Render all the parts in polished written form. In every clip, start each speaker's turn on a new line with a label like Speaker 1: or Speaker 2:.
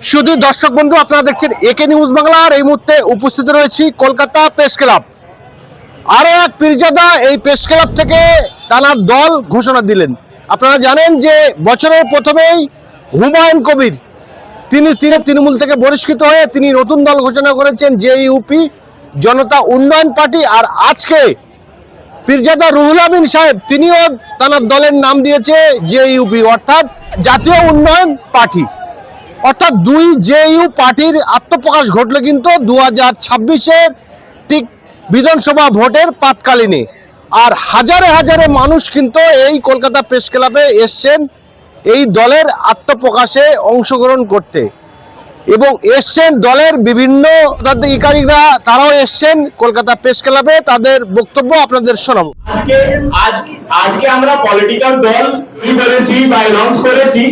Speaker 1: শুধু দর্শক বন্ধু, আপনারা দেখছেন একে নিউজ বাংলা। আর এই মুহূর্তে উপস্থিত রয়েছি কলকাতা প্রেস ক্লাব। আরো এক পীরজাদা এই প্রেস ক্লাব থেকে তার দল ঘোষণা দিলেন। আপনারা জানেন যে বছরের প্রথমেই হুমায়ুন কবির তিনি তৃণমূল থেকে বহিষ্কৃত হয়ে তিনি নতুন দল ঘোষণা করেছেন জেইউপি, জনতা উন্নয়ন পার্টি। আর আজকে পীরজাদা রুহুল আমিন সাহেব তিনিও তার দলের নাম দিয়েছে জেইউপি, অর্থাৎ জাতীয় উন্নয়ন পার্টি। অর্থাৎ দুই জেইউ পার্টির আত্মপ্রকাশ ঘটল কিন্তু 2026-এর ঠিক বিধানসভা ভোটের প্রাতকালীনে। আর হাজারে হাজারে মানুষ কিন্তু এই কলকাতা প্রেস ক্লাবে এসছেন এই দলের আত্মপ্রকাশে অংশগ্রহণ করতে, এবং এসছেন দলের বিভিন্ন পদাধিকারীরা, তারাও এসছেন কলকাতা প্রেস ক্লাবে। তাদের বক্তব্য আপনাদের শোনাবো।
Speaker 2: আজকে আমরা পলিটিক্যাল দল কি বলেছি বা অ্যানাউন্স করেছি।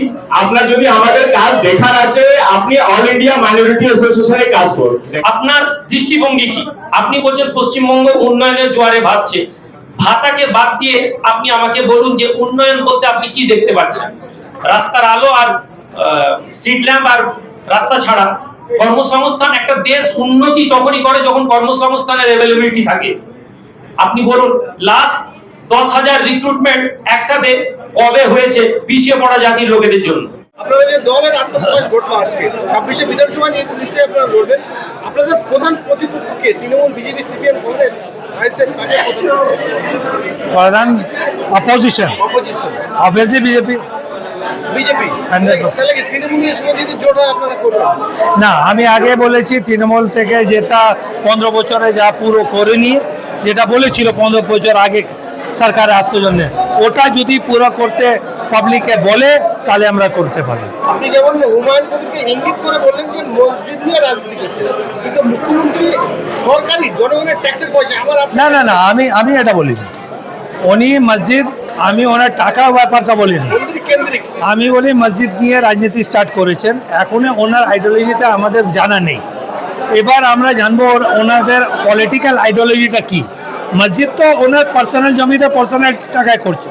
Speaker 2: আপনার যদি আমাদের কাজ দেখার আছে, আপনি অল ইন্ডিয়া মাইনরিটি অ্যাসোসিয়েশনে কাজ করুন।
Speaker 3: আপনার দৃষ্টিভঙ্গি কি? আপনি বলছেন পশ্চিমবঙ্গ উন্নয়নের জোয়ারে ভাসছে, ভাতাকে বাদ দিয়ে আপনি আমাকে বলুন যে উন্নয়ন বলতে আপনি কি দেখতে পাচ্ছেন? রাস্তার আলো আর স্ট্রিট ল্যাম্প আর রাস্তা ছাড়া। কর্মসংস্থান, একটা দেশ উন্নতি তখনই করে যখন কর্মসংস্থানের অ্যাভেলেবিলিটি থাকে। আপনি বলুন লাস্ট 10,000 রিক্রুটমেন্ট একসাথে কবে হয়েছে পিছিয়ে পড়া জাতির লোকেদের জন্য?
Speaker 1: আপনারা যে দলের আত্মপ্রকাশ ঘটলো আজকে 26শে বিধানসভা নিয়ে নিশ্চয়ই আপনারা লড়বেন। আপনাদের প্রধান প্রতিপক্ষকে তৃণমূল, বিজেপি, সিপিএম, কংগ্রেস,
Speaker 4: প্রধান অপোজিশন অবভিয়াসলি বিজেপি। না, আমি আগে বলেছি তৃণমূল থেকে যেটা 15 বছরে যা পুরো করেনি, যেটা বলেছিল 15 বছর আগে সরকার আসতে জন্য, ওটা যদি পুরো করতে পাবলিককে বলে তাহলে আমরা করতে পারি।
Speaker 1: আপনি যেমন হুমায়ুন কবিরকে ইঙ্গিত করে বললেন যে মসজিদ নিয়ে রাজনীতি করছে, কিন্তু মুখ্যমন্ত্রী সরকারি জনগণের ট্যাক্সের পয়সা আমার।
Speaker 4: না না না, আমি এটা বলিনি। উনি মসজিদ, আমি ওনার টাকা ব্যাপারটা বলিনি। আমি বলি মসজিদ নিয়ে রাজনীতি স্টার্ট করেছেন, এখনো ওনার আইডিওলজিটা আমাদের জানা নেই। এবার আমরা জানবো ওনাদের পলিটিক্যাল আইডিওলজিটা কি। মসজিদ তো ওনার পার্সোনাল জমিতে পার্সোনাল টাকায় করছে।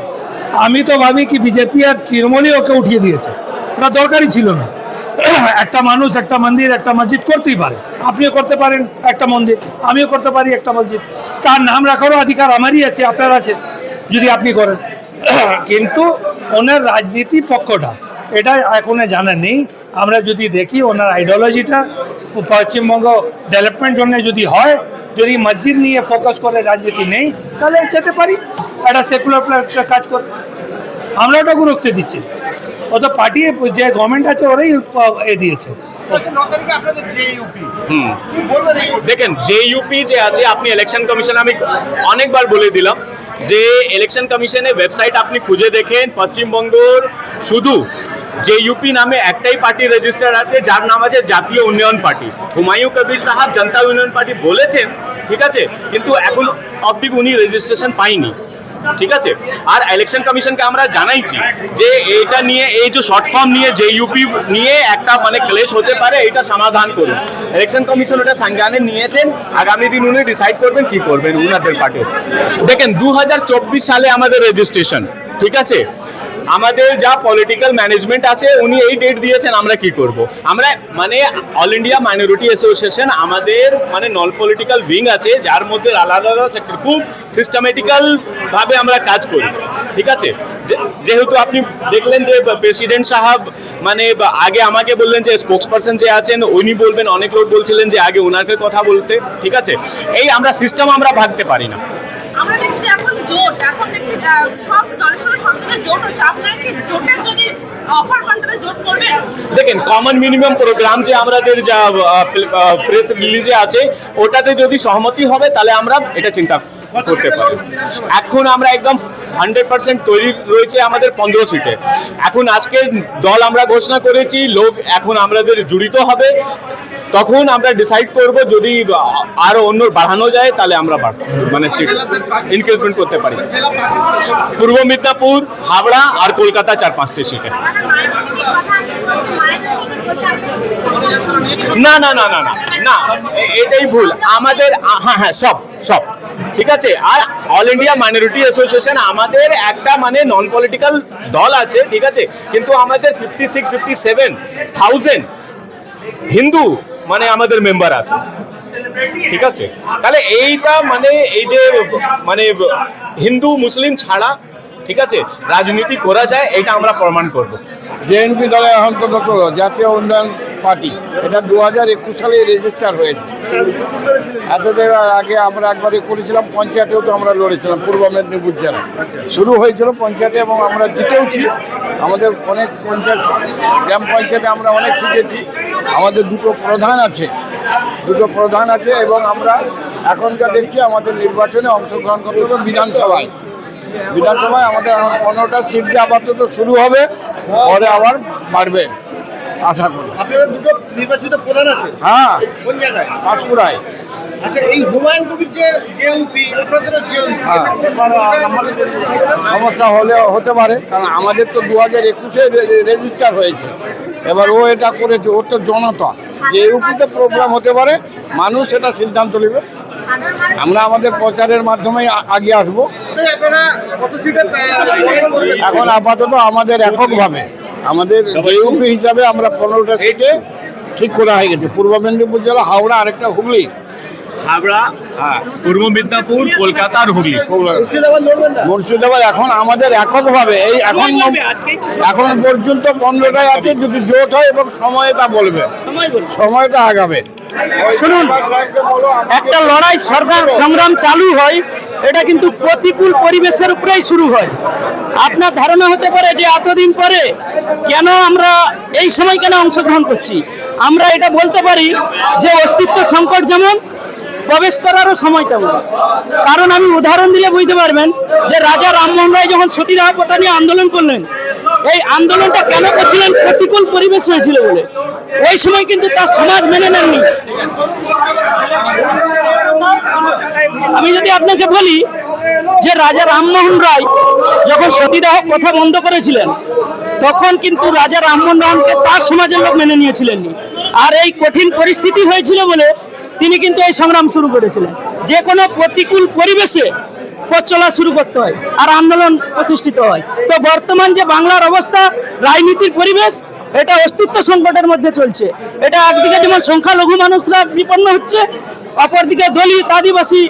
Speaker 4: আমি তো ভাবি কি বিজেপি আর তৃণমূলই ওকে উঠিয়ে দিয়েছে, ওটা দরকারই ছিল না। একটা মানুষ একটা মন্দির একটা মসজিদ করতেই পারে, আপনিও করতে পারেন একটা মন্দির, আমিও করতে পারি একটা মসজিদ। তার নাম রাখারও অধিকার আমারই আছে, আপনার আছে যদি আপনি করেন। কিন্তু ওনার রাজনীতি পক্ষটা এটা এখনো জানা নেই। আমরা যদি দেখি ওনার আইডিওলজিটা পশ্চিমবঙ্গ ডেভেলপমেন্ট জন্য যদি হয়, যদি মসজিদ নিয়ে ফোকাস করে রাজনীতি নেই, তাহলে যেতে পারি একটা সেকুলার কাজ করে। আমরা ওটা গুরুত্ব দিচ্ছি। ও তো পার্টি যে গভর্নমেন্ট আছে ওরাই এ দিয়েছে।
Speaker 2: দেখেন জেইউপি যে আছে, আপনি ইলেকশন কমিশন, আমি অনেকবার বলে দিলাম যে ইলেকশন কমিশনের ওয়েবসাইট আপনি খুঁজে দেখেন, পশ্চিমবঙ্গর শুধু জেইউপি নামে একটাই পার্টি রেজিস্টার আছে, যার নাম আছে জাতীয় উন্নয়ন পার্টি। হুমায়ুন কবির সাহেব জনতা উন্নয়ন পার্টি বলেছেন, ঠিক আছে, কিন্তু এখন অবধি উনি রেজিস্ট্রেশন পাইনি, ঠিক আছে। আর ইলেকশন কমিশনকে আমরা জানাইছি যে এটা নিয়ে, এই যে শর্ট ফর্ম নিয়ে জেইউপি নিয়ে একটা মানে ক্লেশ হতে পারে, এটা সমাধান করুন। ইলেকশন কমিশন ওটা সংজ্ঞানে নিয়েছেন, আগামী দিন উনি ডিসাইড করবেন কি করবেন উনাদের পার্টির। দেখেন 2024 সালে আমাদের রেজিস্ট্রেশন, ঠিক আছে। আমাদের যা পলিটিক্যাল ম্যানেজমেন্ট আছে উনি এই ডেট দিয়েছেন, আমরা কি করব। আমরা মানে অল ইন্ডিয়া মাইনরিটি অ্যাসোসিয়েশন, আমাদের মানে নন পলিটিক্যাল উইং আছে, যার মধ্যে আলাদা আলাদা সেক্টর, খুব সিস্টেমেটিক্যাল ভাবে আমরা কাজ করি, ঠিক আছে। যেহেতু আপনি দেখলেন যে প্রেসিডেন্ট সাহেব মানে আগে আমাকে বললেন যে স্পোক্স পারসন যে আছেন উনি বলবেন, অনেক লোক বলছিলেন যে আগে ওনাকে কথা বলতে, ঠিক আছে। এই আমরা সিস্টেম আমরা ভাগতে পারি না।
Speaker 5: আমরা দেখছি এখন জোট, এখন দেখছি সব দলের সঙ্গে সব জায়গায় জোট হচ্ছে। আপনারা কি জোটের যদি অফার পান তাহলে জোট করবেন?
Speaker 2: দেখেন কমন মিনিমাম প্রোগ্রাম যে আমাদের যা প্রেস রিলিজে আছে, ওটাতে যদি সহমতি হবে তাহলে আমরা এটা চিন্তা করতে পারি। এখন আমরা একদম 100% তৈরি রয়েছে আমাদের 15 সিটে। এখন আজকে দল আমরা ঘোষণা করেছি, লোক এখন আমাদের জড়িত হবে, তখন আমরা ডিসাইড করব যদি আরো অন্য বাড়ানো যায় তাহলে আমরা মানে সিট ইনক্রিজমেন্ট করতে পারি। পূর্ব মিদনাপুর, হাবড়া আর কলকাতা 4-5টে সিটে। না না না না না না, এটাই ভুল আমাদের। হ্যাঁ সব ঠিক আছে। আর অল ইন্ডিয়া মাইনরিটি অ্যাসোসিয়েশন আমাদের একটা মানে নন পলিটিক্যাল দল আছে, ঠিক আছে, কিন্তু আমাদের 56-57,000 হিন্দু মানে আমাদের মেম্বার আছে, ঠিক আছে? তাহলে এইটা মানে এই যে মানে হিন্দু মুসলিম ছাড়া, ঠিক আছে, রাজনীতি করা যায়, এটা আমরা প্রমাণ করব।
Speaker 6: জেএনপি দলের অন্তর্গত জাতীয় উন্নয়ন পার্টি, এটা 2021 সালে রেজিস্টার হয়েছে। এতদিন আগে আমরা একবারই করেছিলাম, পঞ্চায়েতেও তো আমরা লড়েছিলাম পূর্ব মেদিনীপুর জেলায়। শুরু হয়েছিল পঞ্চায়েতে এবং আমরা জিতেওছি। আমাদের অনেক পঞ্চায়েত, গ্রাম পঞ্চায়েতে আমরা অনেক শিখেছি। আমাদের দুটো প্রধান আছে এবং আমরা এখনকার দেখছি আমাদের নির্বাচনে অংশগ্রহণ করতে হবে বিধানসভায় আমাদের 15টা সিট দিয়ে আপাতত শুরু হবে, পরে আবার বাড়বে আশা করি।
Speaker 1: আপনাদের দুটো নির্বাচিত প্রধান আছে?
Speaker 6: হ্যাঁ,
Speaker 1: কোন জায়গায়?
Speaker 6: পাঁশকুড়ায়।
Speaker 1: আচ্ছা, এই হুমায়ুন কবির যে জেইউপি, আপনাদেরও জেইউপি,
Speaker 6: হ্যাঁ, সমস্যা হতে পারে, কারণ আমাদের তো 2021-এ রেজিস্টার হয়েছে। এবার ও এটা করেছে, ওর তো জনতা, জেইউপিতে প্রোগ্রাম হতে পারে, মানুষ সেটা সিদ্ধান্ত নেবে। আমরা আমাদের প্রচারের মাধ্যমে আগে আসব।
Speaker 1: আপনারা কত সিটে
Speaker 6: এখন আপাতত আমাদের এককভাবে আমাদের জেইউপি হিসাবে আমরা 15টা সিটে ঠিক করা হয়ে গেছে। পূর্ব মেদিনীপুর জেলা, হাওড়া, আরেকটা হুগলি।
Speaker 2: হাবড়া, পূর্ব মেদিনীপুর, কলকাতা আর হুগলি।
Speaker 6: মুর্শিদাবাদ এখন আমাদের এককভাবে এই এখন পর্যন্ত 15টাই আছে। যদি জোট হয় এবং সময়টা বলবে, সময়টা আগাবে।
Speaker 7: শুনুন, একটা লড়াই সংগ্রাম চালু হয়, এটা কিন্তু প্রতিকূল পরিবেশের উপরেই শুরু হয়। আপনার ধারণা হতে পারে যে এতদিন পরে কেন আমরা এই সময় কেন অংশগ্রহণ করছি। আমরা এটা বলতে পারি যে অস্তিত্ব সংকট যেমন, প্রবেশ করারও সময় তেমন। কারণ আমি উদাহরণ দিলে বুঝতে পারবেন যে রাজা রামমোহন রায় যখন সতীদাহ প্রথা নিয়ে আন্দোলন করলেন, এই আন্দোলনটা কেন করছিলেন? প্রতিকূল পরিবেশ হয়েছিল বলে। ওই সময় কিন্তু তার সমাজ মেনে নেননি। আমি যদি আপনাকে বলি যে রাজা রামমোহন রায় যখন সতীদাহ প্রথা বন্ধ করেছিলেন, তখন কিন্তু রাজা রামমোহন রায়কে তার সমাজের লোক মেনে নিয়েছিলেননি। আর এই কঠিন পরিস্থিতি হয়েছিল বলে তিনি কিন্তু এই সংগ্রাম শুরু করেছিলেন। যে কোনো প্রতিকূল পরিবেশে পথ চলা শুরু করতে হয় আর আন্দোলন প্রতিষ্ঠিত হয়। তো বর্তমান যে বাংলার অবস্থা, রাজনীতির পরিবেশ, এটা অস্তিত্ব সংকটের মধ্যে চলছে। এটা একদিকে যেমন সংখ্যালঘু মানুষরা বিপন্ন হচ্ছে, অপরদিকে দলিত, আদিবাসী,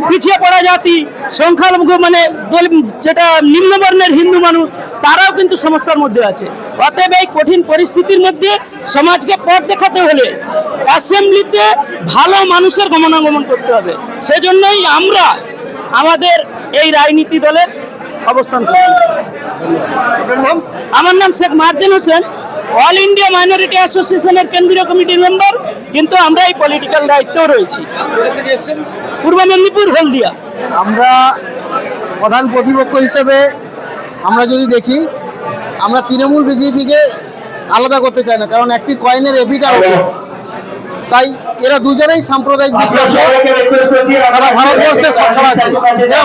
Speaker 7: পিছিয়ে পড়া জাতি, সংখ্যালঘু মানে যেটা নিম্নবর্ণের হিন্দু মানুষ, তারাও কিন্তু সমস্যার মধ্যে আছে। অতএব এই কঠিন পরিস্থিতির মধ্যে সমাজকে পথ দেখাতে হলে অ্যাসেম্বলিতে ভালো মানুষের গমনাগমন করতে হবে। সেজন্যই আমরা আমাদের এই রাজনীতি দলের অবস্থান করি। আমার নাম Sheikh Marjen Hossain, all India minority অ্যাসোসিয়েশনের কেন্দ্রীয় কমিটির মেম্বার, কিন্তু আমরা এই পলিটিক্যাল দায়িত্বেও রয়েছি। পূর্ব মেদিনীপুর, হলদিয়া।
Speaker 8: আমরা প্রধান প্রতিপক্ষ হিসেবে আমরা যদি দেখি, আমরা তৃণমূল বিজেপিকে আলাদা করতে চাই না, কারণ একটি কয়েনের এপিটা তাই এরা দুজনেই সাম্প্রদায়িক বিশ্বাস সারা ভারতবর্ষে ছড়াচ্ছে। এরা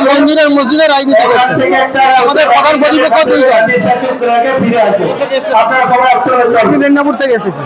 Speaker 8: মসজিদের রাজনীতি করছে। আমাদের প্রধান প্রতিপক্ষ দুইজন। আমি মেদিনীপুর থেকে এসেছি।